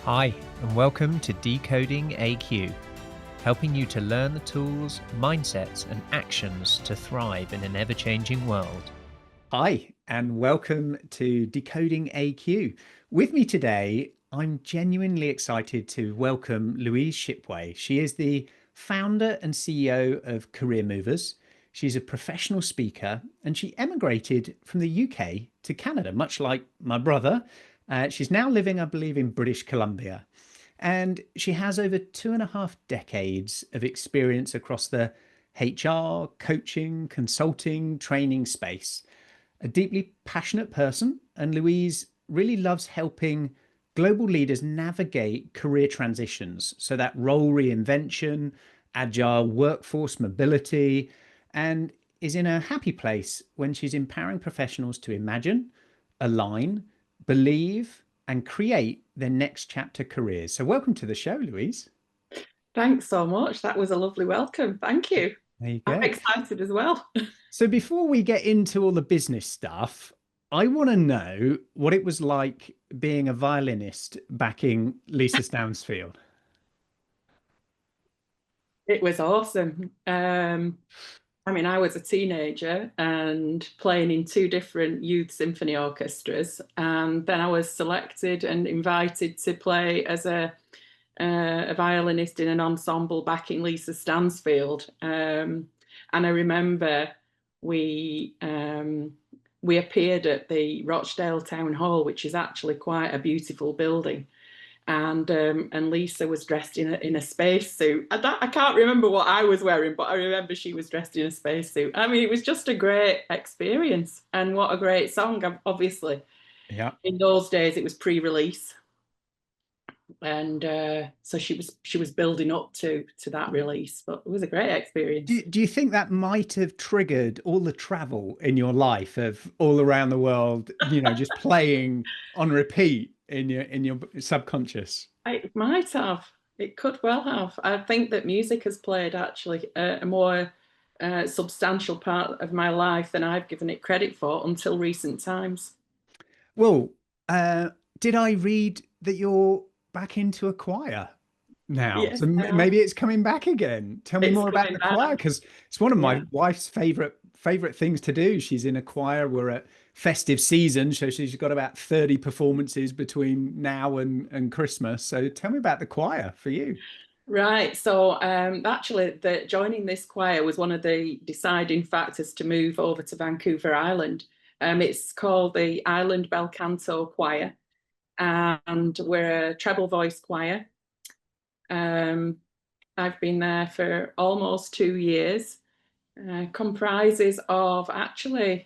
Hi, and welcome to Decoding AQ, helping you to learn the tools, mindsets, and actions to thrive in an ever-changing world. Hi, and welcome to Decoding AQ. With me today, I'm genuinely excited to welcome Louise Shipway. She is the founder and CEO of CareerMovers. She's a professional speaker, and she emigrated from the UK to Canada, much like my brother. She's now living, I believe, in British Columbia. And she has over 2.5 decades of experience across the HR, coaching, consulting, training space. A deeply passionate person, and Louise really loves helping global leaders navigate career transitions. So that role reinvention, agile workforce mobility, and is in a happy place when she's empowering professionals to imagine, align, believe, and create their next chapter careers. So welcome to the show, Louise. Thanks so much. That was a lovely welcome. Thank you. There you I'm go. excited as well. So before we get into all the business stuff, I want to know what it was like being a violinist backing Lisa Stansfield. It was awesome. I was a teenager and playing in two different youth symphony orchestras, and then I was selected and invited to play as a violinist in an ensemble backing Lisa Stansfield. And I remember we appeared at the Rochdale Town Hall, which is actually quite a beautiful building. And Lisa was dressed in a spacesuit. I can't remember what I was wearing, but I remember she was dressed in a spacesuit. I mean, it was just a great experience, and what a great song. Obviously, Yeah. in those days it was pre-release, and so she was building up to that release. But it was a great experience. Do you think that might have triggered all the travel in your life of all around the world, just playing on repeat in your subconscious? It might have. It could well have. I think that music has played actually a more substantial part of my life than I've given it credit for until recent times. Well, did I read that you're back into a choir now? Yes, So maybe it's coming back again. Tell me it's more about coming the back. choir, because it's one of Yeah. my wife's favorite things to do. She's in a choir. We're at festive season, so she's got about 30 performances between now and Christmas. So tell me about the choir for you. Right. So actually, joining this choir was one of the deciding factors to move over to Vancouver Island. It's called the Island Bel Canto Choir, and we're a treble voice choir. I've been there for almost 2 years. Comprises of actually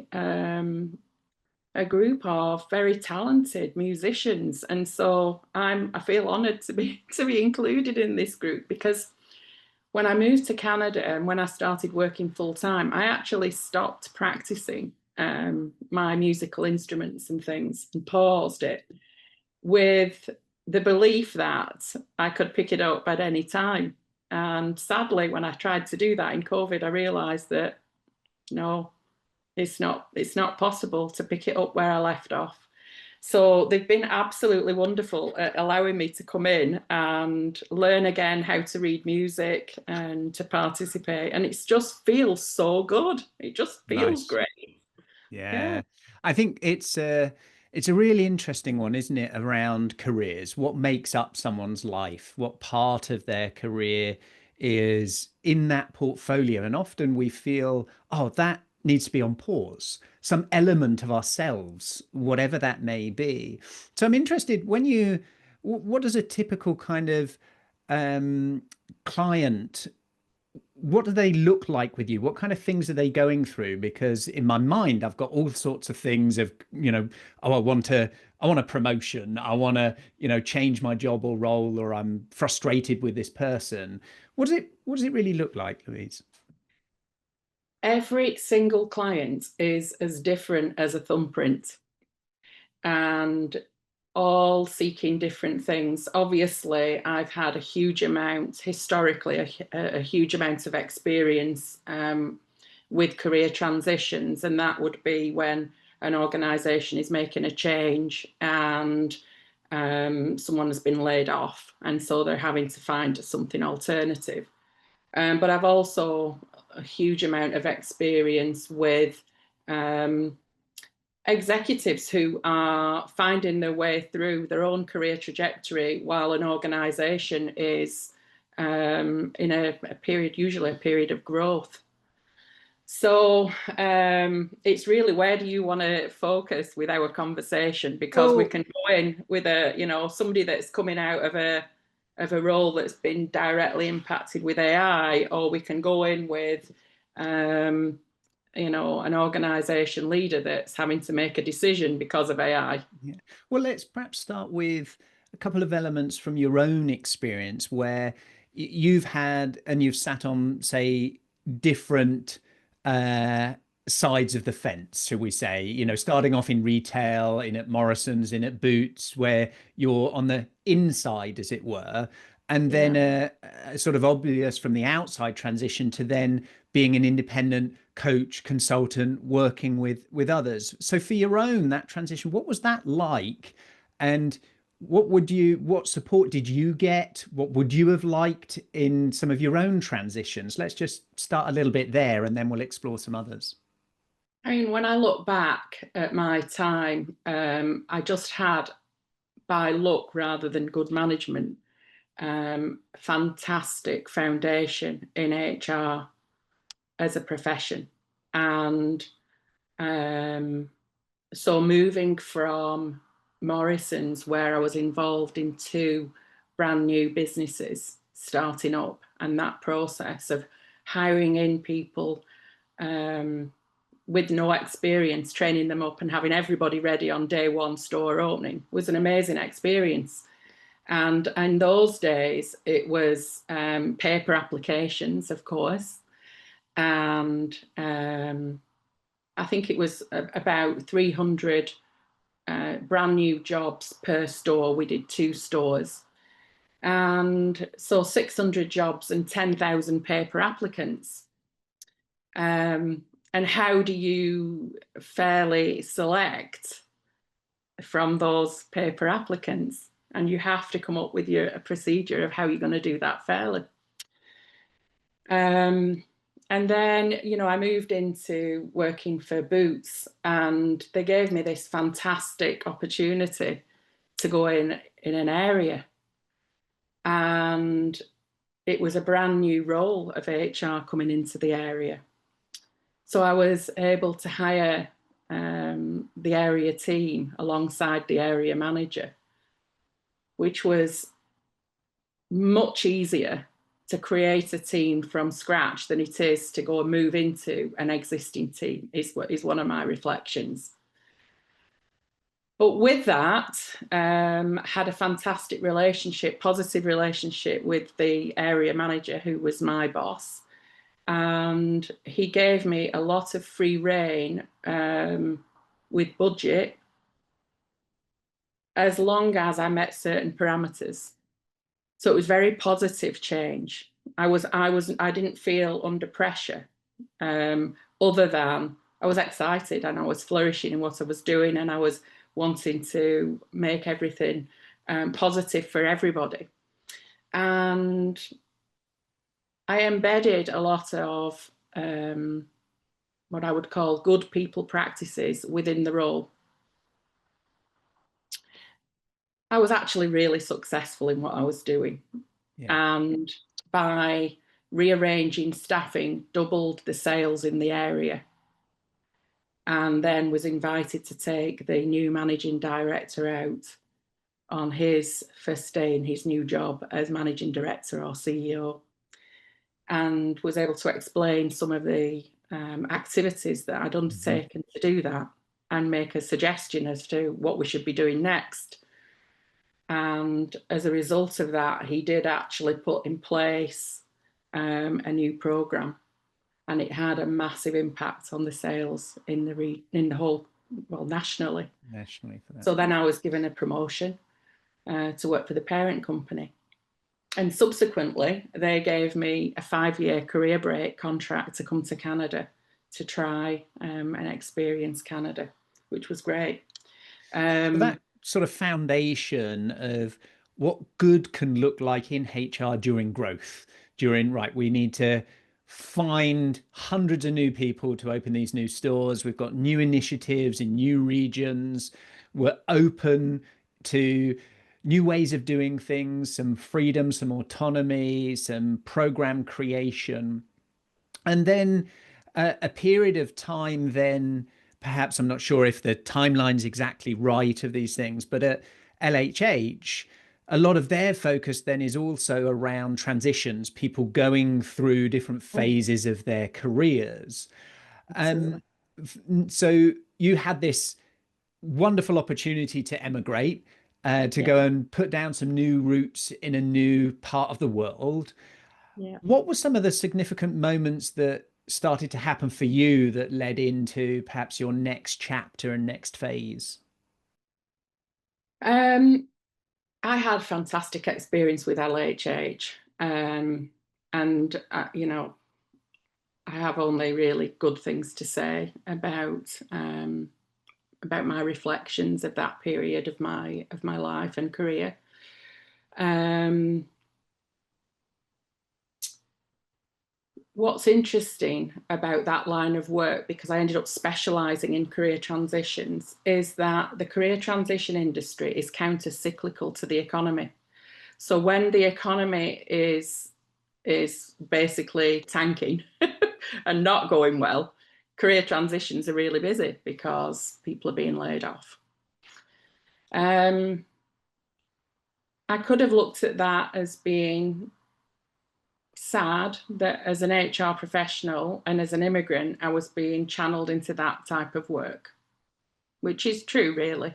a group of very talented musicians, and so I feel honoured to be included in this group, because when I moved to Canada and when I started working full time, I actually stopped practicing my musical instruments and things and paused it with the belief that I could pick it up at any time. And sadly, when I tried to do that in COVID, I realised that no, it's not possible to pick it up where I left off. So they've been absolutely wonderful at allowing me to come in and learn again how to read music and to participate. And it just feels so good. It just feels Nice. great. Yeah. I think it's a really interesting one, isn't it, around careers? What makes up someone's life? What part of their career is in that portfolio? And often we feel, oh, that needs to be on pause, some element of ourselves, whatever that may be. So I'm interested when what does a typical kind of client, what do they look like with you? What kind of things are they going through? Because in my mind, I've got all sorts of things of, oh, I want a promotion. I want to, change my job or role, or I'm frustrated with this person. What does it really look like, Louise? Every single client is as different as a thumbprint, and all seeking different things. Obviously, I've had a huge amount, historically, a huge amount of experience with career transitions, and that would be when an organisation is making a change and someone has been laid off, and so they're having to find something alternative. But I've also a huge amount of experience with executives who are finding their way through their own career trajectory while an organisation is in a period, usually a period of growth. So it's really, where do you want to focus with our conversation? Because we can go in with somebody that's coming out of a role that's been directly impacted with AI, or we can go in with an organization leader that's having to make a decision because of AI. Yeah. Well, let's perhaps start with a couple of elements from your own experience where you've had and you've sat on, say, different sides of the fence, shall we say, starting off in retail, in at Morrison's, in at Boots, where you're on the inside, as it were, and then a sort of obvious from the outside transition to then being an independent coach, consultant, working with others. So for your own, that transition, what was that like? And what support did you get? What would you have liked in some of your own transitions? Let's just start a little bit there, and then we'll explore some others. I mean, when I look back at my time, I just had, by luck rather than good management, fantastic foundation in HR as a profession. And so moving from Morrison's, where I was involved in 2 brand new businesses starting up, and that process of hiring in people with no experience, training them up and having everybody ready on day 1 store opening was an amazing experience. And in those days, it was paper applications, of course. And I think it was about 300 brand new jobs per store. We did 2 stores. And so 600 jobs and 10,000 paper applicants. And how do you fairly select from those paper applicants? And you have to come up with a procedure of how you're going to do that fairly. And then, I moved into working for Boots, and they gave me this fantastic opportunity to go in an area. And it was a brand new role of HR coming into the area. So I was able to hire the area team alongside the area manager, which was much easier to create a team from scratch than it is to go and move into an existing team, is one of my reflections. But with that, had a fantastic relationship, positive relationship with the area manager, who was my boss. And he gave me a lot of free rein with budget, as long as I met certain parameters. So it was very positive change. I didn't feel under pressure, other than I was excited and I was flourishing in what I was doing, and I was wanting to make everything positive for everybody. And I embedded a lot of what I would call good people practices within the role. I was actually really successful in what I was doing. Yeah. And by rearranging staffing, doubled the sales in the area, and then was invited to take the new managing director out on his first day in his new job as managing director or CEO, and was able to explain some of the activities that I'd undertaken to do that, and make a suggestion as to what we should be doing next. And as a result of that, he did actually put in place a new program, and it had a massive impact on the sales in the whole, well, nationally. Nationally, for that. So then I was given a promotion to work for the parent company, and subsequently they gave me a 5-year career break contract to come to Canada to try and experience Canada, which was great. sort of foundation of what good can look like in HR during growth, during, right, we need to find hundreds of new people to open these new stores. We've got new initiatives in new regions. We're open to new ways of doing things, some freedom, some autonomy, some program creation. And then a period of time, then perhaps, I'm not sure if the timeline's exactly right of these things, but at LHH, a lot of their focus then is also around transitions, people going through different phases of their careers. So you had this wonderful opportunity to emigrate, to go and put down some new roots in a new part of the world. What were some of the significant moments that started to happen for you that led into perhaps your next chapter and next phase? I had fantastic experience with LHH, and you know, I have only really good things to say about my reflections of that period of my life and career. What's interesting about that line of work, because I ended up specializing in career transitions, is that the career transition industry is counter-cyclical to the economy. So when the economy is basically tanking and not going well, career transitions are really busy because people are being laid off. I could have looked at that as being sad that as an HR professional and as an immigrant, I was being channeled into that type of work, which is true, really.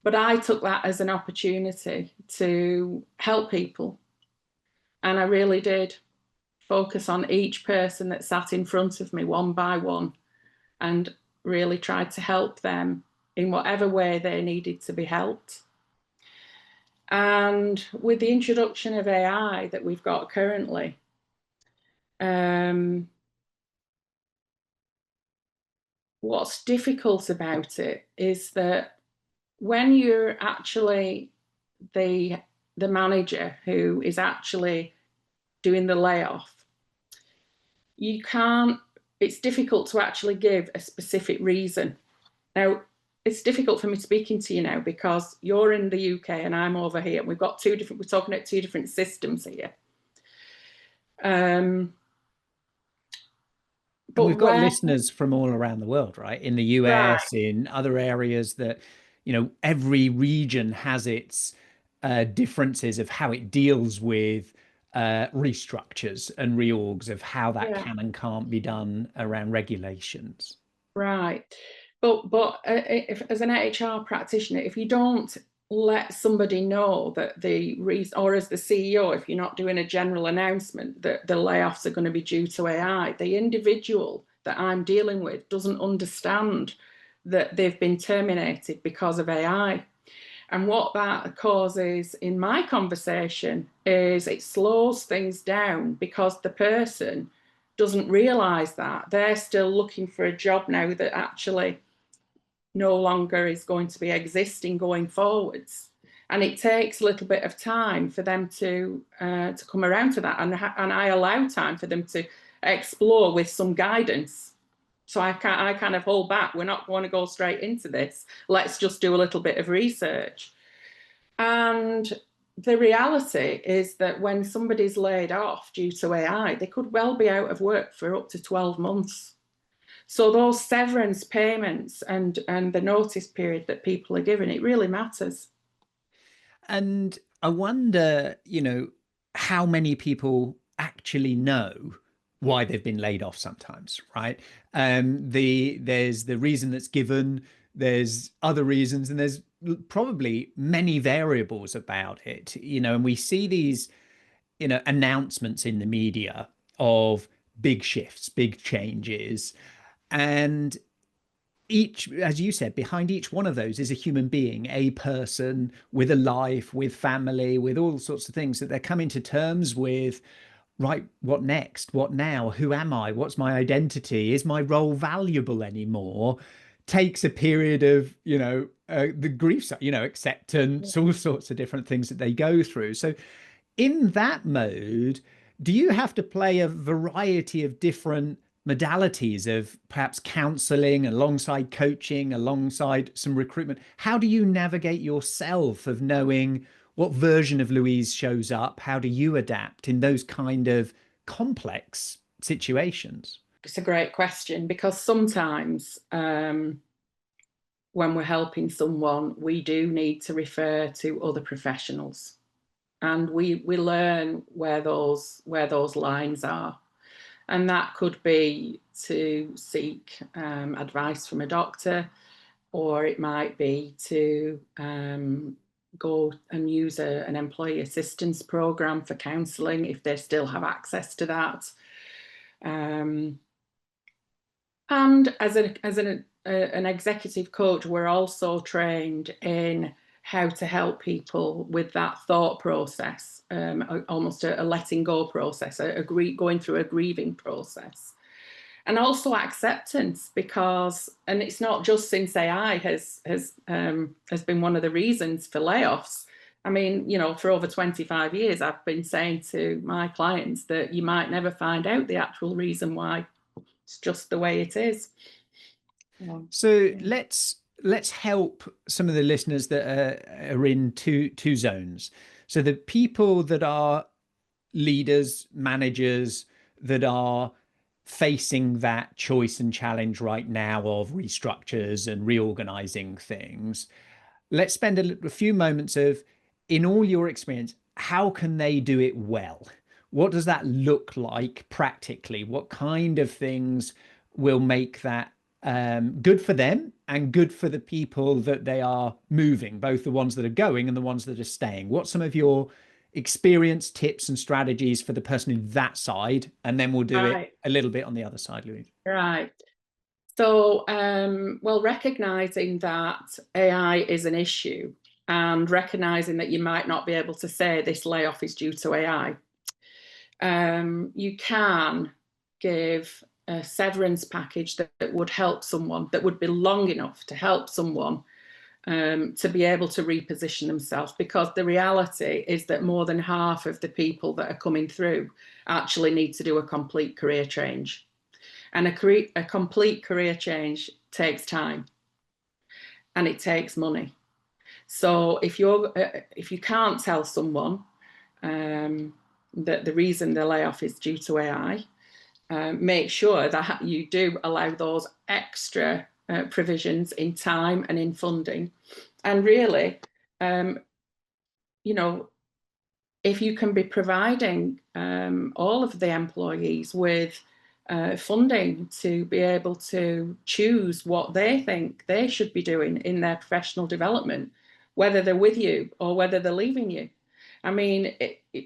But I took that as an opportunity to help people. And I really did focus on each person that sat in front of me one by one and really tried to help them in whatever way they needed to be helped. And with the introduction of AI that we've got currently, what's difficult about it is that when you're actually the manager who is actually doing the layoff, it's difficult to actually give a specific reason. Now, it's difficult for me speaking to you now because you're in the UK and I'm over here. We're talking about two different systems here. But we've got listeners from all around the world, right? In the US, right, in other areas that, every region has its differences of how it deals with restructures and reorgs, of how that can and can't be done around regulations. Right. But if, as an HR practitioner, if you don't let somebody know that or as the CEO, if you're not doing a general announcement that the layoffs are going to be due to AI, the individual that I'm dealing with doesn't understand that they've been terminated because of AI. And what that causes in my conversation is it slows things down because the person doesn't realize that they're still looking for a job now that actually no longer is going to be existing going forwards. And it takes a little bit of time for them to come around to that. And I allow time for them to explore with some guidance. So I kind of hold back. We're not going to go straight into this. Let's just do a little bit of research. And the reality is that when somebody's laid off due to AI, they could well be out of work for up to 12 months. So those severance payments and the notice period that people are given, it really matters. And I wonder, how many people actually know why they've been laid off sometimes, right? There's the reason that's given, there's other reasons, and there's probably many variables about it, and we see these, announcements in the media of big shifts, big changes. And each, as you said, behind each one of those is a human being, a person with a life, with family, with all sorts of things that they're coming to terms with. Right, what next? What now? Who am I? What's my identity? Is my role valuable anymore? takes a period of, the grief, acceptance, all sorts of different things that they go through. So in that mode, do you have to play a variety of different modalities of perhaps counseling alongside coaching, alongside some recruitment? How do you navigate yourself of knowing what version of Louise shows up? How do you adapt in those kind of complex situations? It's a great question, because sometimes when we're helping someone, we do need to refer to other professionals, and we learn where those lines are, and that could be to seek advice from a doctor, or it might be to go and use an employee assistance program for counselling if they still have access to that. And as an executive coach, we're also trained in how to help people with that thought process, almost a letting go process, going through a grieving process. And also acceptance, because, and it's not just since AI has been one of the reasons for layoffs. I mean, for over 25 years, I've been saying to my clients that you might never find out the actual reason why. It's just the way it is. So let's help some of the listeners that are in two zones. So the people that are leaders, managers, that are facing that choice and challenge right now of restructures and reorganizing things. Let's spend a few moments of, in all your experience, how can they do it well? What does that look like practically? What kind of things will make that good for them and good for the people that they are moving, both the ones that are going and the ones that are staying? What's some of your experience, tips, and strategies for the person in that side? And then we'll do it a little bit on the other side, Louise. Right. So, well, recognizing that AI is an issue, and recognizing that you might not be able to say this layoff is due to AI, you can give a severance package that would help someone, that would be long enough to help someone to be able to reposition themselves, because the reality is that more than half of the people that are coming through actually need to do a complete career change. And a complete career change takes time, and it takes money. So if you can't tell someone that the reason the layoff is due to AI, make sure that you do allow those extra provisions in time and in funding. And really, if you can be providing all of the employees with funding to be able to choose what they think they should be doing in their professional development, whether they're with you or whether they're leaving you. I mean,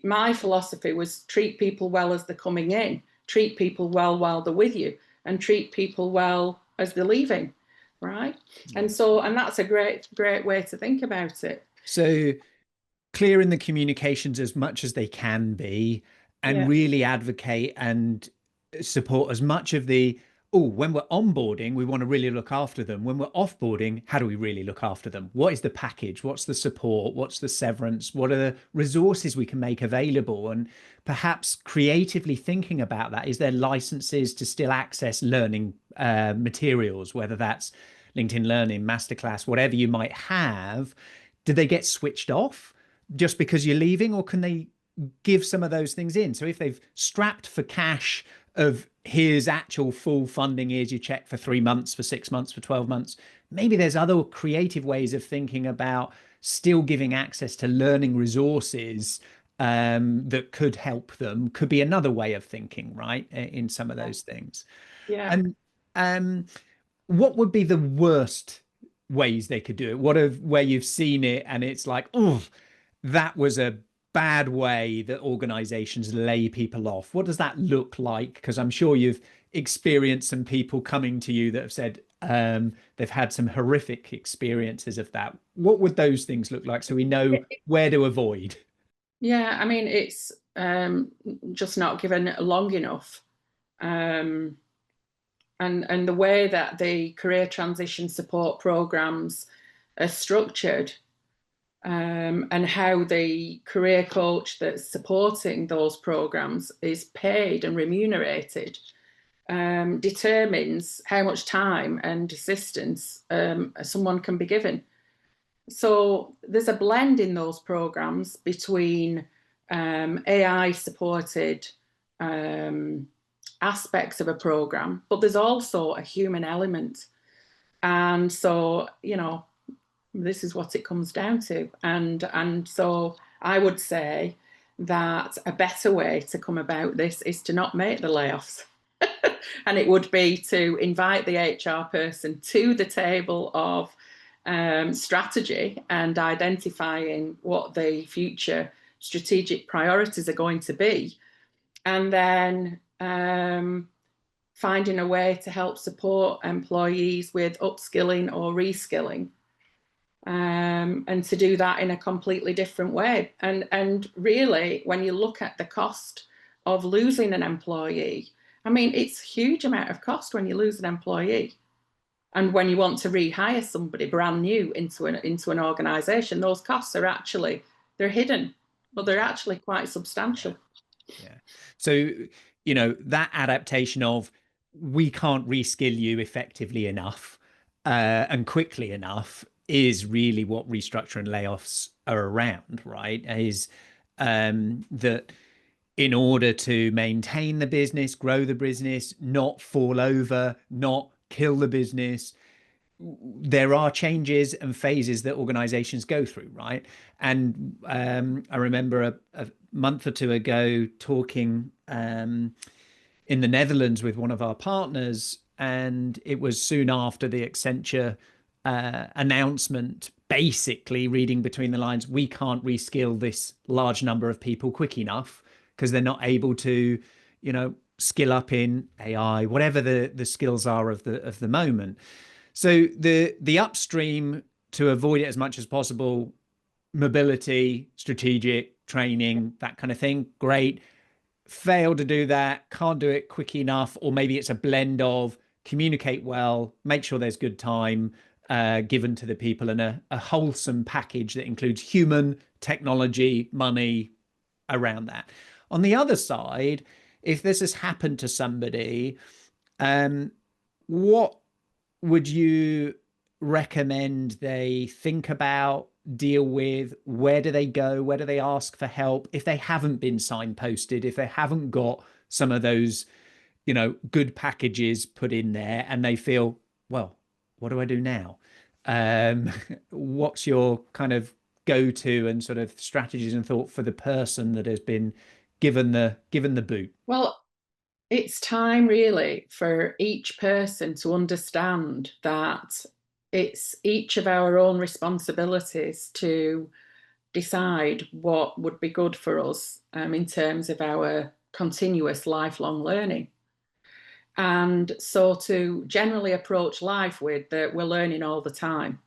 my philosophy was treat people well as they're coming in, treat people well while they're with you, and treat people well as they're leaving, right? And that's a great way to think about it. So clear in the communications as much as they can be, and really advocate and support as much of the, when we're onboarding, we want to really look after them. When we're offboarding, how do we really look after them? What is the package? What's the support? What's the severance? What are the resources we can make available? And perhaps creatively thinking about that. Is there licenses to still access learning materials, whether that's LinkedIn Learning, Masterclass, whatever you might have? Do they get switched off just because you're leaving, or can they give some of those things in? So if they've strapped for cash of here's actual full funding, here's your check for 3 months, for 6 months, for 12 months, maybe there's other creative ways of thinking about still giving access to learning resources that could help them. Could be another way of thinking, right, in some of those things. Yeah. And what would be the worst ways they could do it? Where you've seen it and it's like, that was a bad way that organizations lay people off? What does that look like? Because I'm sure you've experienced some people coming to you that have said they've had some horrific experiences of that. What would those things look like, so we know where to avoid? Yeah, I mean, it's just not given long enough. And and the way that the career transition support programs are structured, and how the career coach that's supporting those programs is paid and remunerated, determines how much time and assistance someone can be given. So there's a blend in those programs between AI supported aspects of a program, but there's also a human element. And so, you know, this is what it comes down to. And so I would say that a better way to come about this is to not make the layoffs. And it would be to invite the HR person to the table of strategy and identifying what the future strategic priorities are going to be. And then finding a way to help support employees with upskilling or reskilling. And to do that in a completely different way. And really, when you look at the cost of losing an employee, I mean, it's a huge amount of cost when you lose an employee. And when you want to rehire somebody brand new into an organization, those costs are actually, they're hidden, but they're actually quite substantial. Yeah. So, you know, that adaptation of we can't reskill you effectively enough and quickly enough is really what restructure and layoffs are around, right? Is that in order to maintain the business, grow the business, not fall over, not kill the business, there are changes and phases that organizations go through, right? And I remember a month or two ago talking in the Netherlands with one of our partners, and it was soon after the Accenture announcement, basically reading between the lines, we can't reskill this large number of people quick enough because they're not able to, you know, skill up in AI, whatever the skills are of the moment. So the upstream, to avoid it as much as possible, mobility, strategic training, that kind of thing, great. Fail to do that, can't do it quick enough, or maybe it's a blend of communicate well, make sure there's good time given to the people, and a wholesome package that includes human, technology, money around that. On the other side, if this has happened to somebody, what would you recommend they think about, deal with? Where do they go? Where do they ask for help if they haven't been signposted, if they haven't got some of those, you know, good packages put in there, and they feel, well, what do I do now? What's your kind of go-to and sort of strategies and thought for the person that has been given the boot? Well, it's time really for each person to understand that it's each of our own responsibilities to decide what would be good for us in terms of our continuous lifelong learning. And so to generally approach life with that we're learning all the time.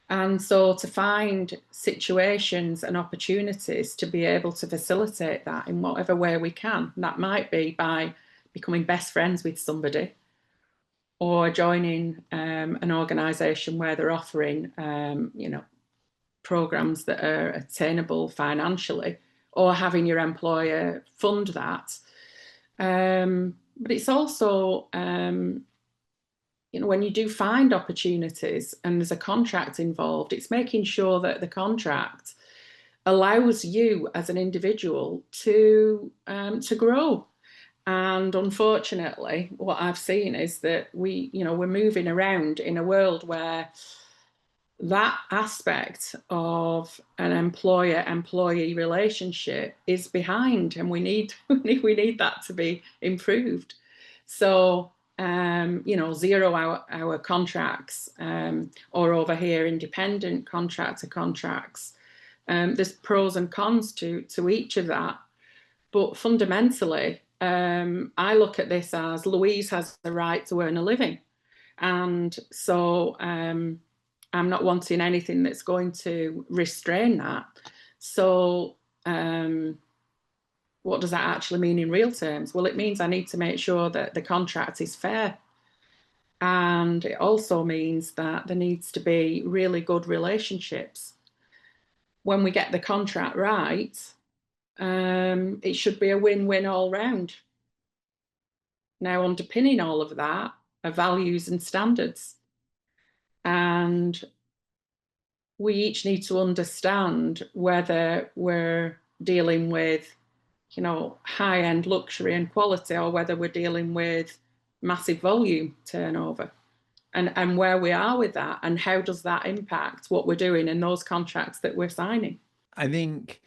And so to find situations and opportunities to be able to facilitate that in whatever way we can. And that might be by becoming best friends with somebody, or joining an organisation where they're offering, you know, programs that are attainable financially, or having your employer fund that. But it's also, you know, when you do find opportunities and there's a contract involved, it's making sure that the contract allows you as an individual to grow. And unfortunately, what I've seen is that we're moving around in a world where that aspect of an employer-employee relationship is behind, and we need that to be improved. So, you know, 0 hour contracts, or over here, independent contractor contracts. There's pros and cons to each of that. But fundamentally, I look at this as Louise has the right to earn a living. And so I'm not wanting anything that's going to restrain that. So what what does that actually mean in real terms? Well, it means I need to make sure that the contract is fair. And it also means that there needs to be really good relationships. When we get the contract right, it should be a win-win all round. Now, underpinning all of that are values and standards. And we each need to understand whether we're dealing with, you know, high-end luxury and quality, or whether we're dealing with massive volume turnover, and where we are with that, and how does that impact what we're doing in those contracts that we're signing. I think,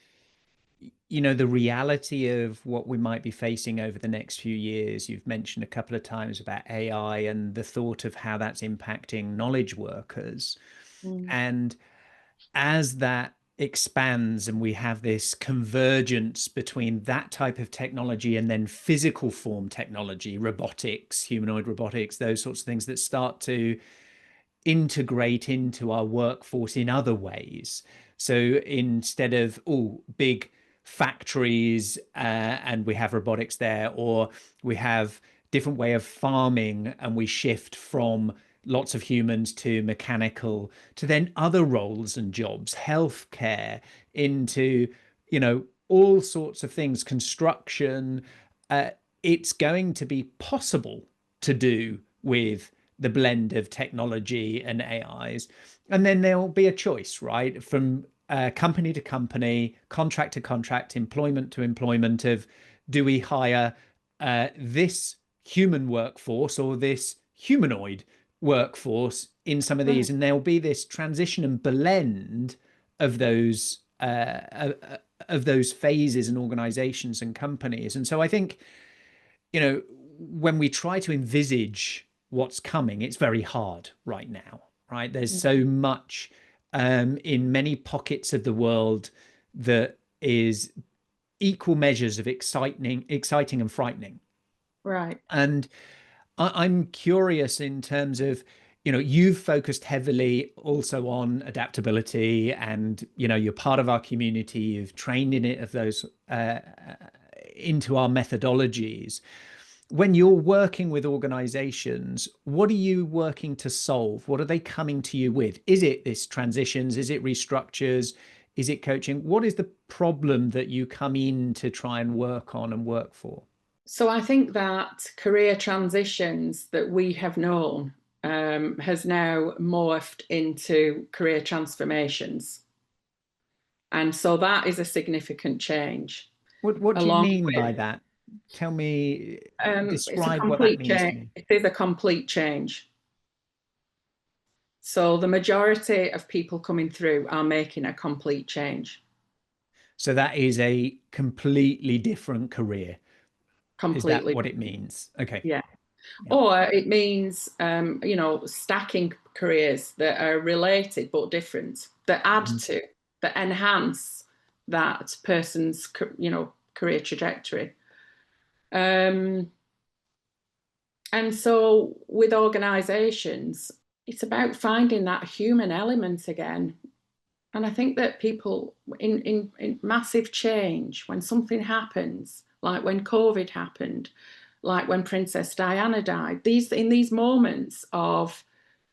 you know, the reality of what we might be facing over the next few years, you've mentioned a couple of times about AI and the thought of how that's impacting knowledge workers. And as that expands and we have this convergence between that type of technology and then physical form technology, robotics, humanoid robotics, those sorts of things that start to integrate into our workforce in other ways. So instead of big factories and we have robotics there, or we have different way of farming and we shift from lots of humans to mechanical, to then other roles and jobs, healthcare, into, you know, all sorts of things, construction, it's going to be possible to do with the blend of technology and AIs. And then there'll be a choice, right? From company to company, contract to contract, employment to employment, of do we hire this human workforce or this humanoid workforce in some of these. And there'll be this transition and blend of those phases and organizations and companies. And so I think, you know, when we try to envisage what's coming, it's very hard right now, right? There's so much in many pockets of the world that is equal measures of exciting and frightening. Right. And I'm curious in terms of, you know, you've focused heavily also on adaptability, and, you know, you're part of our community, you've trained in it, of those into our methodologies. When you're working with organizations, what are you working to solve? What are they coming to you with? Is it this transitions? Is it restructures? Is it coaching? What is the problem that you come in to try and work on and work for? So I think that career transitions that we have known has now morphed into career transformations. And so that is a significant change. What do you mean by that? Tell me, describe what that means to me. It is a complete change. So the majority of people coming through are making a complete change. So that is a completely different career. Completely. Is that what it means? Okay. Yeah. Or it means, you know, stacking careers that are related but different, that add to, that enhance that person's, you know, career trajectory. And so with organizations, it's about finding that human element again. And I think that people in massive change, when something happens, like when COVID happened, like when Princess Diana died, in these moments of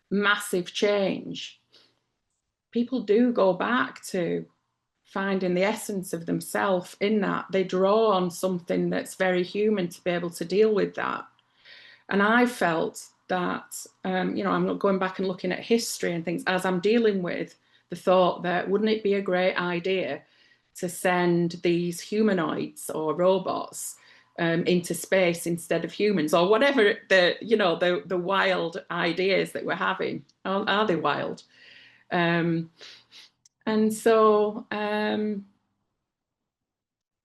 massive change, people do go back to finding the essence of themselves in that. They draw on something that's very human to be able to deal with that. And I felt that, you know, I'm not going back and looking at history and things as I'm dealing with the thought that wouldn't it be a great idea to send these humanoids or robots into space instead of humans, or whatever the, you know, the wild ideas that we're having. Are they wild? And so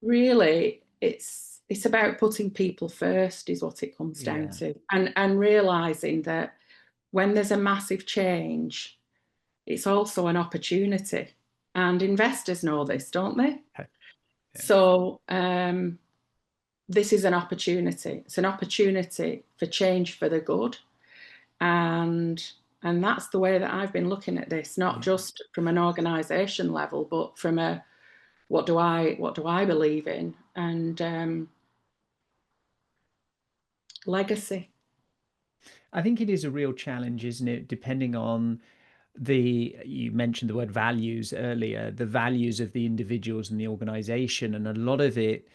really it's about putting people first is what it comes down to, and realizing that when there's a massive change, it's also an opportunity, and investors know this, don't they? Okay. Yeah. So this is an opportunity. It's an opportunity for change for the good, and that's the way that I've been looking at this, not just from an organization level, but from a what do I believe in, and legacy. I think it is a real challenge, isn't it? Depending on you mentioned the word values earlier, the values of the individuals and the organization, and a lot of it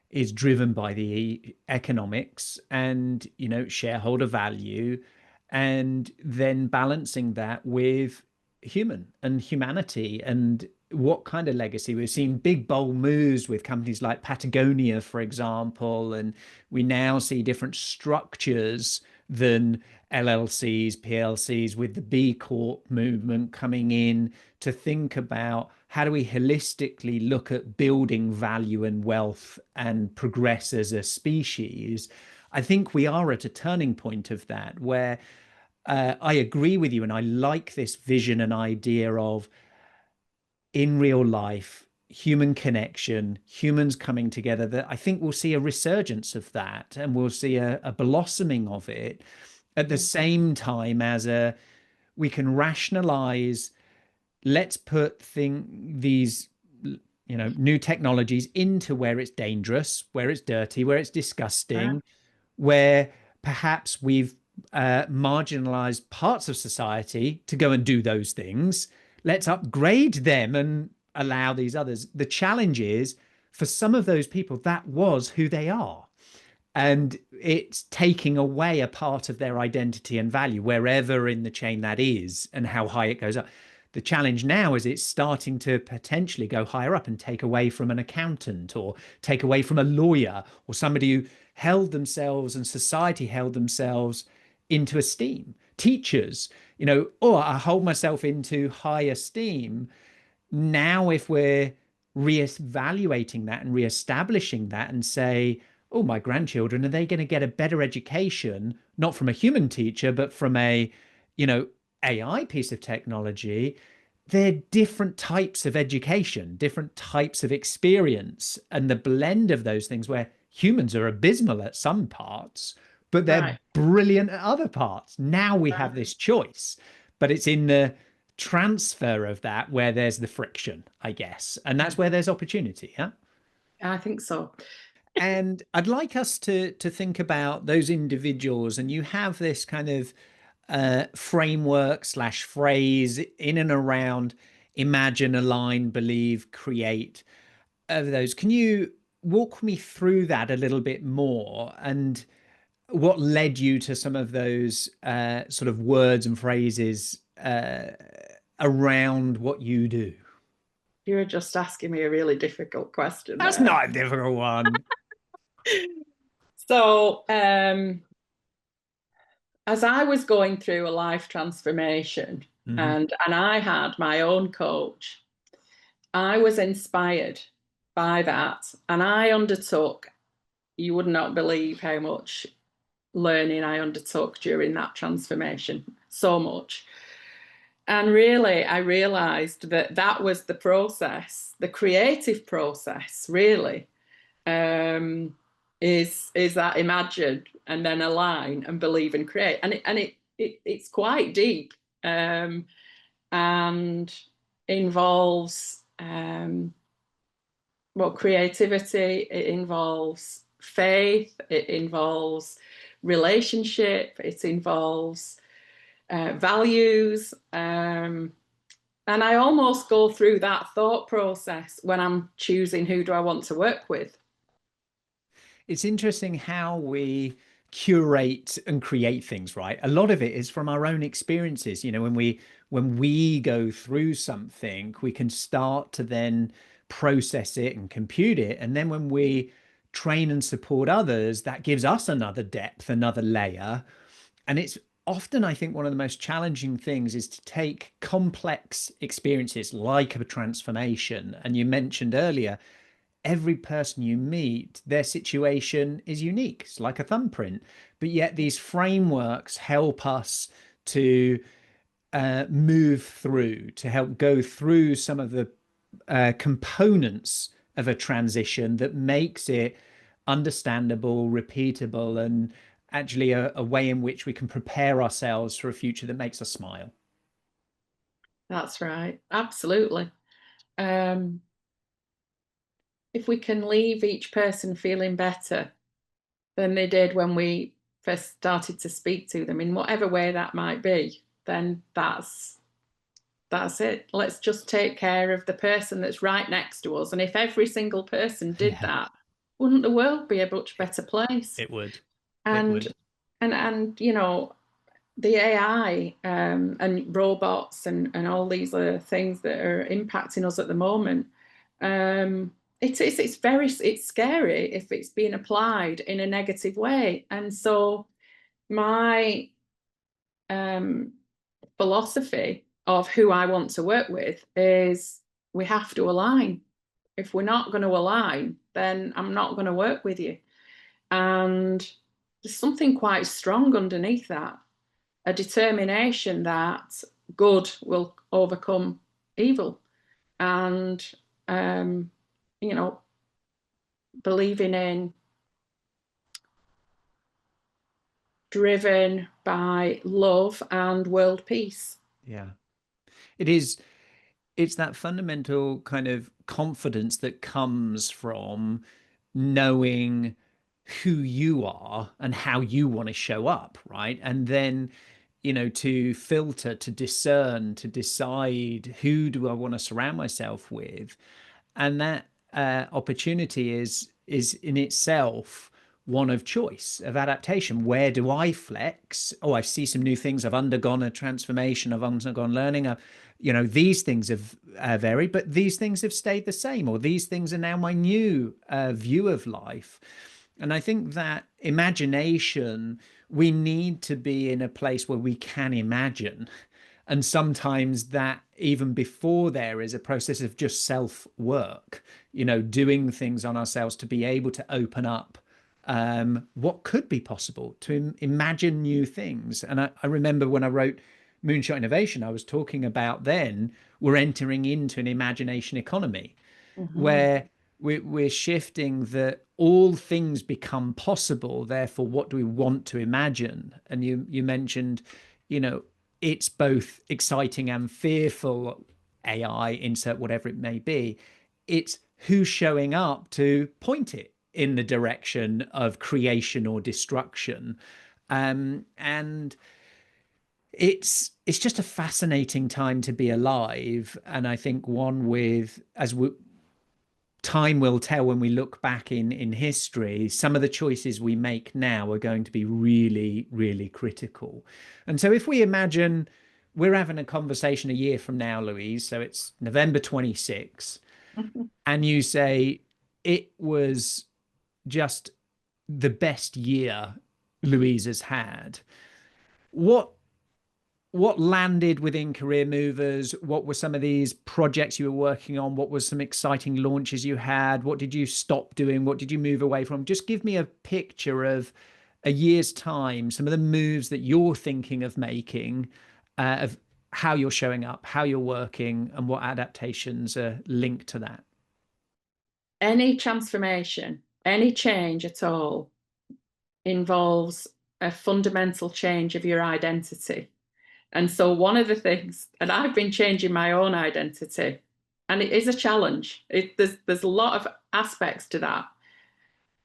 is driven by the economics and, shareholder value, and then balancing that with humanity and what kind of legacy. We've seen big bold moves with companies like Patagonia, for example, and we now see different structures than LLCs, PLCs, with the B Corp movement coming in to think about how do we holistically look at building value and wealth and progress as a species. I think we are at a turning point of that where I agree with you, and I like this vision and idea of, in real life, human connection, humans coming together, that I think we'll see a resurgence of that, and we'll see a blossoming of it at the same time as we can rationalize, let's put these new technologies into where it's dangerous, where it's dirty, where it's disgusting, where perhaps we've marginalized parts of society to go and do those things. Let's upgrade them and allow these others. The challenge is, for some of those people, that was who they are. And it's taking away a part of their identity and value, wherever in the chain that is, and how high it goes up. The challenge now is it's starting to potentially go higher up and take away from an accountant, or take away from a lawyer, or somebody who held themselves and society held themselves into esteem. Teachers, I hold myself into high esteem. Now, if we're reevaluating that and reestablishing that and say, oh, my grandchildren, are they going to get a better education, not from a human teacher, but from a, AI piece of technology? They're different types of education, different types of experience, and the blend of those things, where humans are abysmal at some parts, but they're brilliant at other parts. Now we have this choice, but it's in the transfer of that where there's the friction, I guess. And that's where there's opportunity. Yeah, I think so. And I'd like us to think about those individuals, and you have this kind of framework / phrase in and around imagine, align, believe, create, of those. Can you walk me through that a little bit more, and what led you to some of those sort of words and phrases around what you do? You're just asking me a really difficult question That's there. not a difficult one. So, as I was going through a life transformation, and I had my own coach, I was inspired by that, and I undertook, you would not believe how much learning I undertook during that transformation, so much. And really, I realized that that was the process, the creative process, really, is that imagine and then align and believe and create. And it's quite deep, and involves creativity, it involves faith, it involves relationship, it involves values, and I almost go through that thought process when I'm choosing who do I want to work with. It's interesting how we curate and create things, right? A lot of it is from our own experiences. When we go through something, we can start to then process it and compute it. And then when we train and support others, that gives us another depth, another layer. And it's often, I think, one of the most challenging things is to take complex experiences like a transformation. And you mentioned earlier, every person you meet, their situation is unique. It's like a thumbprint. But yet these frameworks help us to move through, to help go through some of the components of a transition that makes it understandable, repeatable, and actually a way in which we can prepare ourselves for a future that makes us smile. That's right. Absolutely. if we can leave each person feeling better than they did when we first started to speak to them, in whatever way that might be, then that's it. Let's just take care of the person that's right next to us. And if every single person did that, wouldn't the world be a much better place? It would. And you know, the AI and robots and all these other things that are impacting us at the moment, it's scary if it's being applied in a negative way. And so my philosophy of who I want to work with is we have to align. If we're not going to align, then I'm not going to work with you. And there's something quite strong underneath that, a determination that good will overcome evil. And, you know, believing in, driven by love and world peace. Yeah. It's that fundamental kind of confidence that comes from knowing who you are and how you want to show up, right? And then, you know, to filter, to discern, to decide who do I want to surround myself with. And that opportunity is in itself one of choice, of adaptation. Where do I flex? Oh, I see some new things. I've undergone a transformation. I've undergone learning. You know, these things have varied, but these things have stayed the same, or these things are now my new view of life. And I think that imagination, we need to be in a place where we can imagine. And sometimes that even before there is a process of just self work, you know, doing things on ourselves to be able to open up what could be possible, to imagine new things. And I remember when I wrote Moonshot Innovation, I was talking about then we're entering into an imagination economy where we're shifting that all things become possible. Therefore, what do we want to imagine? And you mentioned, you know, it's both exciting and fearful. AI, insert whatever it may be. It's who's showing up to point it in the direction of creation or destruction. And it's just a fascinating time to be alive. And I think one with, time will tell when we look back in history, some of the choices we make now are going to be really, really critical. And so if we imagine we're having a conversation a year from now, Louise, so it's November 26, and you say it was just the best year Louise has had, what landed within CareerMovers? What were some of these projects you were working on? What was some exciting launches you had? What did you stop doing? What did you move away from? Just give me a picture of a year's time, some of the moves that you're thinking of making, of how you're showing up, how you're working, and what adaptations are linked to that. Any transformation, any change at all involves a fundamental change of your identity. And so one of the things, and I've been changing my own identity, and it is a challenge. There's a lot of aspects to that.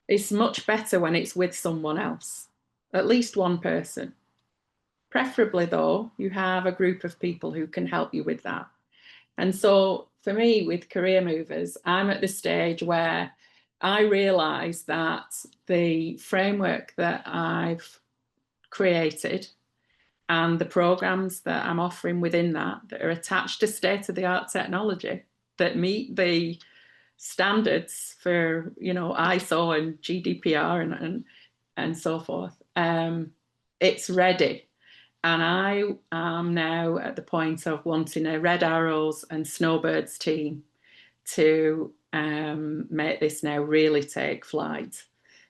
It's much better when it's with someone else, at least one person. Preferably, though, you have a group of people who can help you with that. And so for me, with CareerMovers, I'm at the stage where I realise that the framework that I've created and the programs that I'm offering within that are attached to state-of-the-art technology that meet the standards for, you know, ISO and GDPR and so forth. It's ready. And I am now at the point of wanting a Red Arrows and Snowbirds team to make this now really take flight.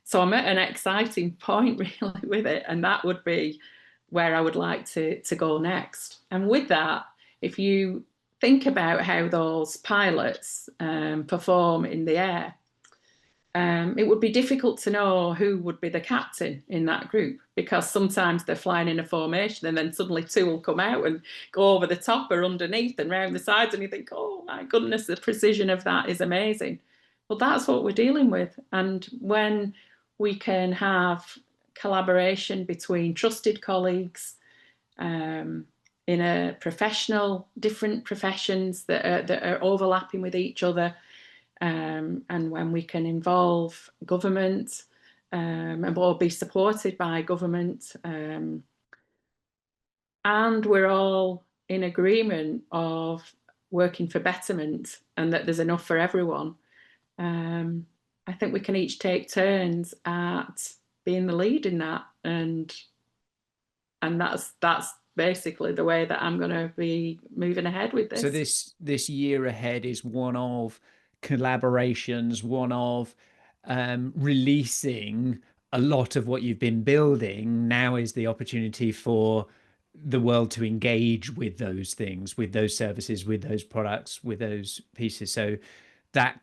So I'm at an exciting point really with it, and that would be where I would like to go next. And with that, if you think about how those pilots perform in the air, it would be difficult to know who would be the captain in that group, because sometimes they're flying in a formation and then suddenly two will come out and go over the top or underneath and round the sides, and you think, oh my goodness, the precision of that is amazing. Well, that's what we're dealing with. And when we can have collaboration between trusted colleagues, in a different professions that are overlapping with each other, and when we can involve government, and or be supported by government, and we're all in agreement of working for betterment and that there's enough for everyone, I think we can each take turns at being the lead in that, and that's basically the way that I'm going to be moving ahead with this. So this year ahead is one of collaborations, one of releasing a lot of what you've been building. Now is the opportunity for the world to engage with those things, with those services, with those products, with those pieces. So that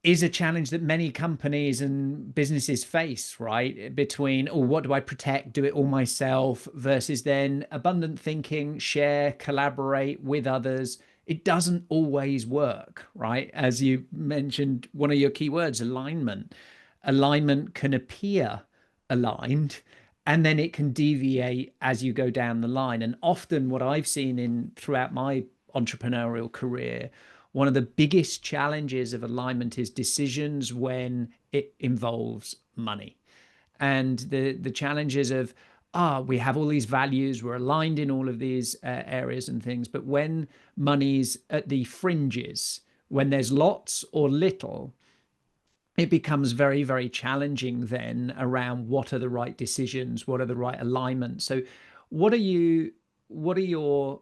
is a challenge that many companies and businesses face, right? Between, oh, what do I protect, do it all myself, versus then abundant thinking, share, collaborate with others. It doesn't always work, right? As you mentioned, one of your key words, alignment. Alignment can appear aligned, and then it can deviate as you go down the line. And often what I've seen throughout my entrepreneurial career, one of the biggest challenges of alignment is decisions when it involves money. And the challenges of, we have all these values, we're aligned in all of these areas and things, but when money's at the fringes, when there's lots or little, it becomes very, very challenging then around what are the right decisions, what are the right alignments. So what are your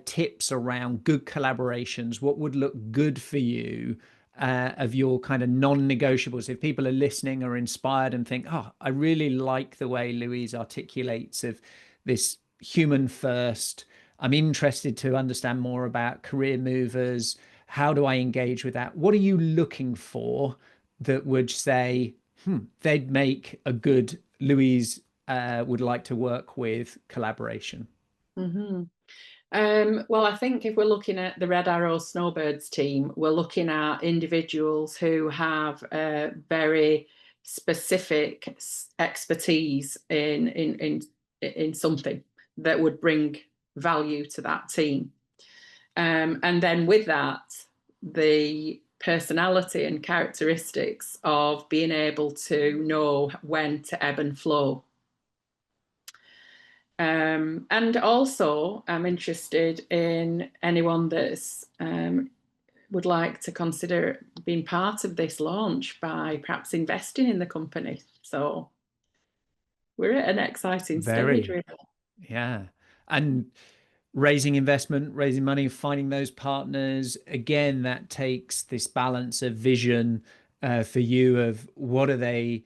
tips around good collaborations? What would look good for you of your kind of non-negotiables? If people are listening, are inspired and think, oh, I really like the way Louise articulates of this human first. I'm interested to understand more about career movers. How do I engage with that? What are you looking for that would say, they'd make a good Louise would like to work with collaboration? Mm-hmm. Well, I think if we're looking at the Red Arrow Snowbirds team, we're looking at individuals who have a very specific expertise in something that would bring value to that team. And then with that, the personality and characteristics of being able to know when to ebb and flow. And also, I'm interested in anyone that's would like to consider being part of this launch by perhaps investing in the company. So we're at an exciting stage, really. Yeah. And raising investment, raising money, finding those partners, again, that takes this balance of vision for you of what are they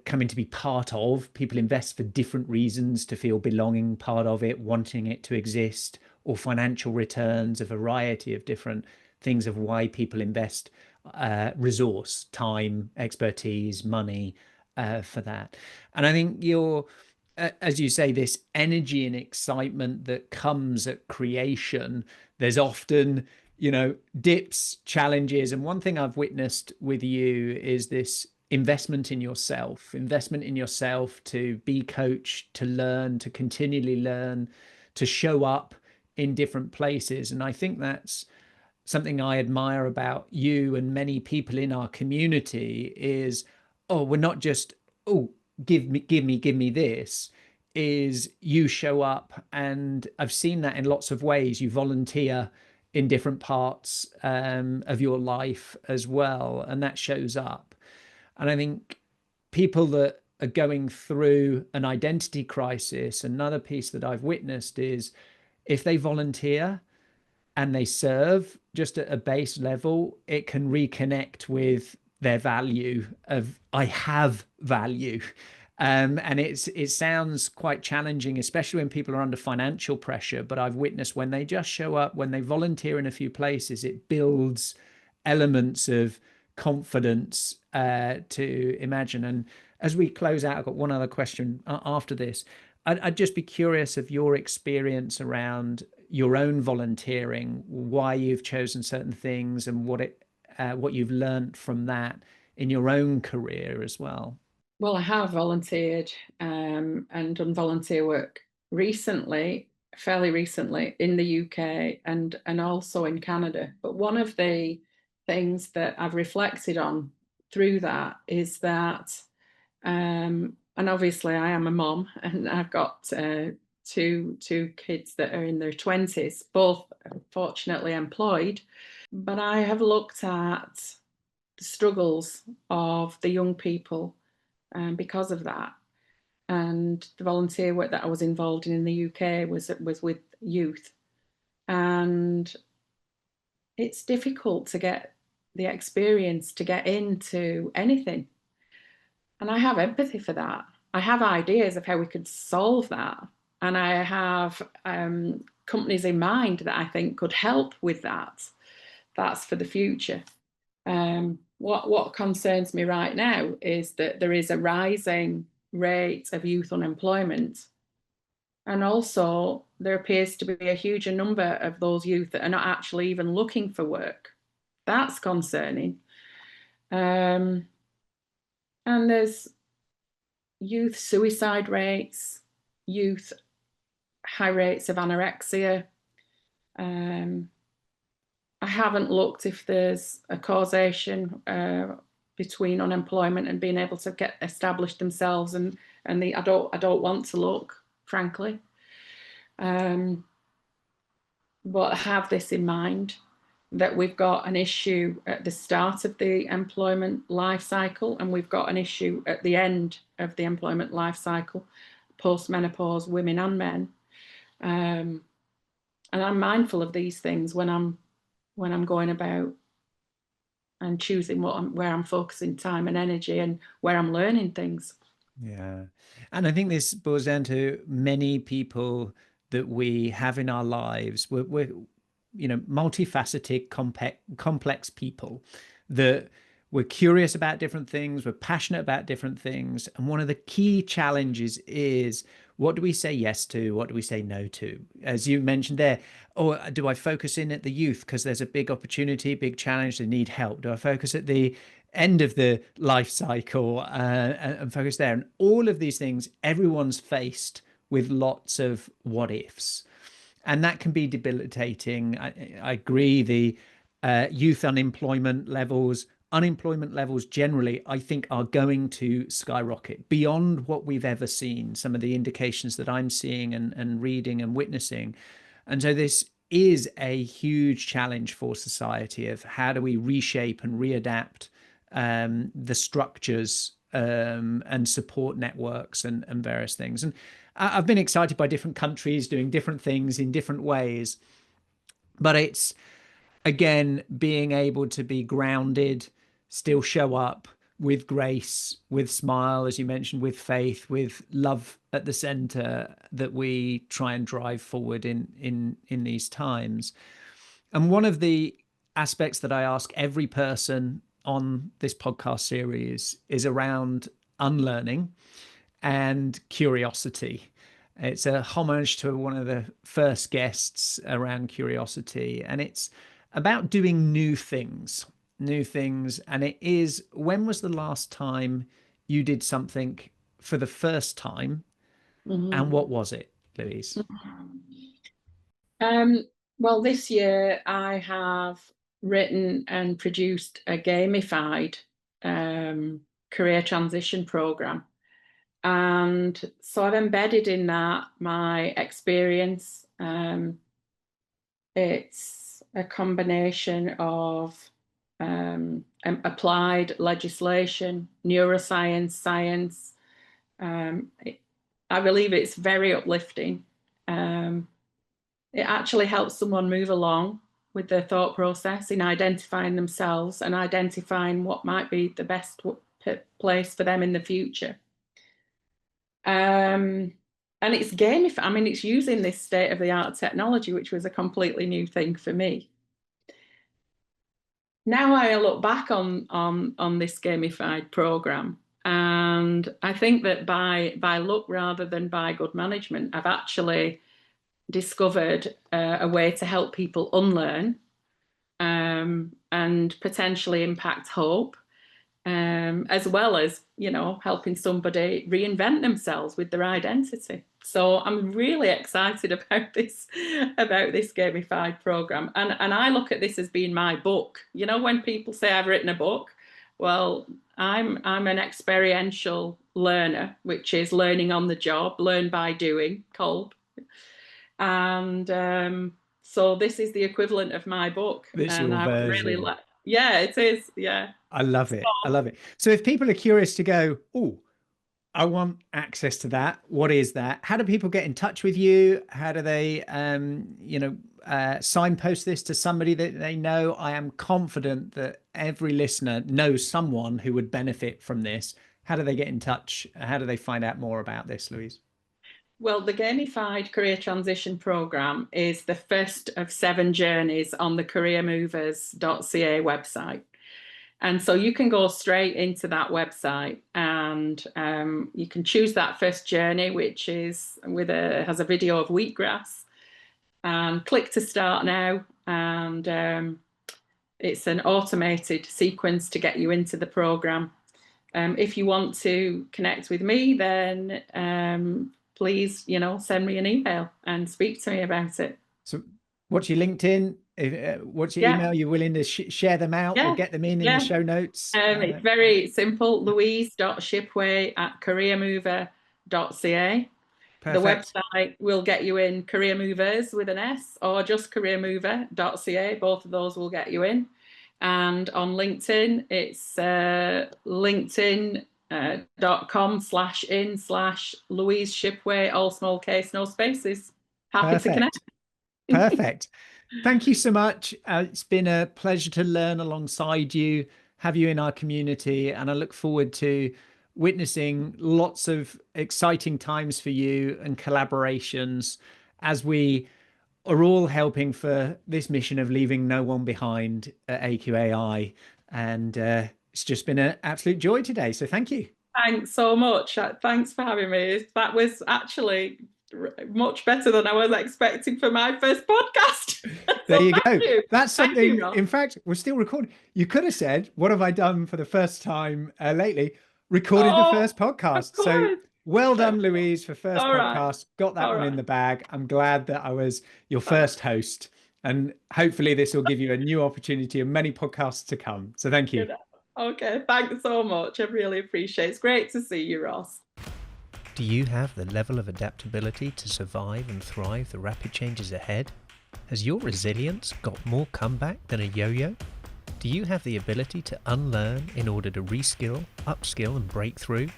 coming to be part of. People invest for different reasons, to feel belonging, part of it, wanting it to exist, or financial returns, a variety of different things of why people invest resource, time, expertise, money for that. And I think as you say, this energy and excitement that comes at creation, there's often, dips, challenges. And one thing I've witnessed with you is this investment in yourself to be coached, to learn, to continually learn, to show up in different places. And I think that's something I admire about you and many people in our community is, we're not just, give me this. Is you show up, and I've seen that in lots of ways. You volunteer in different parts of your life as well, and that shows up. And I think people that are going through an identity crisis, another piece that I've witnessed is if they volunteer and they serve just at a base level, it can reconnect with their value of, I have value. And it sounds quite challenging, especially when people are under financial pressure. But I've witnessed when they just show up, when they volunteer in a few places, it builds elements of confidence to imagine. And as we close out, I've got one other question after this. I'd just be curious of your experience around, your own volunteering, why you've chosen certain things, and what you've learned from that in your own career as well. Well, I have volunteered and done volunteer work recently, fairly recently, in the UK and also in Canada. But one of the things that I've reflected on through that is that, and obviously I am a mom, and I've got two kids that are in their 20s, both fortunately employed. But I have looked at the struggles of the young people because of that. And the volunteer work that I was involved in the UK was with youth. And it's difficult to get the experience to get into anything. And I have empathy for that. I have ideas of how we could solve that. And I have companies in mind that I think could help with that. That's for the future. What concerns me right now is that there is a rising rate of youth unemployment. And also there appears to be a huge number of those youth that are not actually even looking for work. That's concerning. And there's youth suicide rates, youth high rates of anorexia. I haven't looked if there's a causation between unemployment and being able to establish themselves, and I don't want to look, frankly. But I have this in mind, that we've got an issue at the start of the employment life cycle, and we've got an issue at the end of the employment life cycle, post-menopause women and men. And I'm mindful of these things when I'm going about and choosing where I'm focusing time and energy and where I'm learning things. Yeah. And I think this boils down to many people that we have in our lives. We're multifaceted, complex people that we're curious about different things. We're passionate about different things. And one of the key challenges is, what do we say yes to? What do we say no to? As you mentioned there, or do I focus in at the youth because there's a big opportunity, big challenge, they need help? Do I focus at the end of the life cycle and focus there? And all of these things, everyone's faced with lots of what ifs. And that can be debilitating. I agree. The youth unemployment levels generally, I think, are going to skyrocket beyond what we've ever seen. Some of the indications that I'm seeing and reading and witnessing. And so this is a huge challenge for society of how do we reshape and readapt the structures and support networks and various things. And I've been excited by different countries doing different things in different ways, but it's, again, being able to be grounded, still show up with grace, with smile, as you mentioned, with faith, with love at the center, that we try and drive forward in these times. And one of the aspects that I ask every person on this podcast series is around unlearning and curiosity. It's a homage to one of the first guests around curiosity, and it's about doing new things. And it is, when was the last time you did something for the first time? Mm-hmm. And what was it, Louise? Well, this year I have written and produced a gamified career transition program. And so I've embedded in that my experience. It's a combination of applied legislation, neuroscience, science. I believe it's very uplifting. It actually helps someone move along with their thought process in identifying themselves and identifying what might be the best place for them in the future. And it's gamified. I mean, it's using this state-of-the-art technology, which was a completely new thing for me. Now I look back on this gamified program, and I think that by luck rather than by good management, I've actually discovered a way to help people unlearn and potentially impact hope, as well as, helping somebody reinvent themselves with their identity. So I'm really excited about this gamified program. And I look at this as being my book. When people say I've written a book, well, I'm an experiential learner, which is learning on the job, learn by doing, Kolb. And so this is the equivalent of my book. This and your I would really version. yeah, it is. Yeah. I love it. I love it. So if people are curious to go, oh, I want access to that. What is that? How do people get in touch with you? How do they, signpost this to somebody that they know? I am confident that every listener knows someone who would benefit from this. How do they get in touch? How do they find out more about this, Louise? Well, the Gamified Career Transition Programme is the first of 7 journeys on the CareerMovers.ca website. And so you can go straight into that website and you can choose that first journey, which is has a video of wheatgrass, and click to start now. And it's an automated sequence to get you into the programme. If you want to connect with me, then please, send me an email and speak to me about it. So what's your LinkedIn? What's your email? You're willing to share them out or get them in the show notes? It's very simple. Louise.Shipway@CareerMover.ca. The website will get you in Career Movers with an S, or just CareerMover.ca. Both of those will get you in. And on LinkedIn, it's linkedin.com/in/Louise Shipway, all small case, no spaces. Happy to connect. Perfect. Thank you so much. It's been a pleasure to learn alongside you, have you in our community, and I look forward to witnessing lots of exciting times for you and collaborations as we are all helping for this mission of leaving no one behind at AQai. And it's just been an absolute joy today. So thank you. Thanks so much. Thanks for having me. That was actually much better than I was expecting for my first podcast. There you go. That's something, in fact, we're still recording. You could have said, what have I done for the first time lately? Recorded the first podcast. So well done, Louise, for first podcast. Got that one in the bag. I'm glad that I was your first host. And hopefully this will give you a new opportunity and many podcasts to come. So thank you. Okay, thanks so much. I really appreciate it. It's great to see you, Ross. Do you have the level of adaptability to survive and thrive the rapid changes ahead? Has your resilience got more comeback than a yo-yo? Do you have the ability to unlearn in order to reskill, upskill and break through?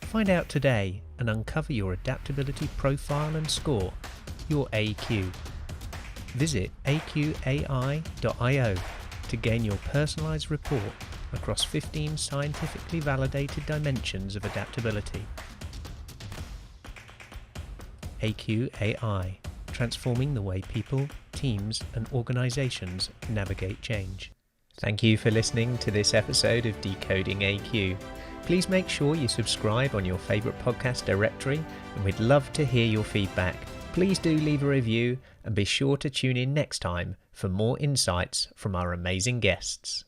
Find out today and uncover your adaptability profile and score, your AQ. Visit aqai.io to gain your personalised report across 15 scientifically validated dimensions of adaptability. AQai, transforming the way people, teams and organisations navigate change. Thank you for listening to this episode of Decoding AQ. Please make sure you subscribe on your favourite podcast directory, and we'd love to hear your feedback. Please do leave a review and be sure to tune in next time for more insights from our amazing guests.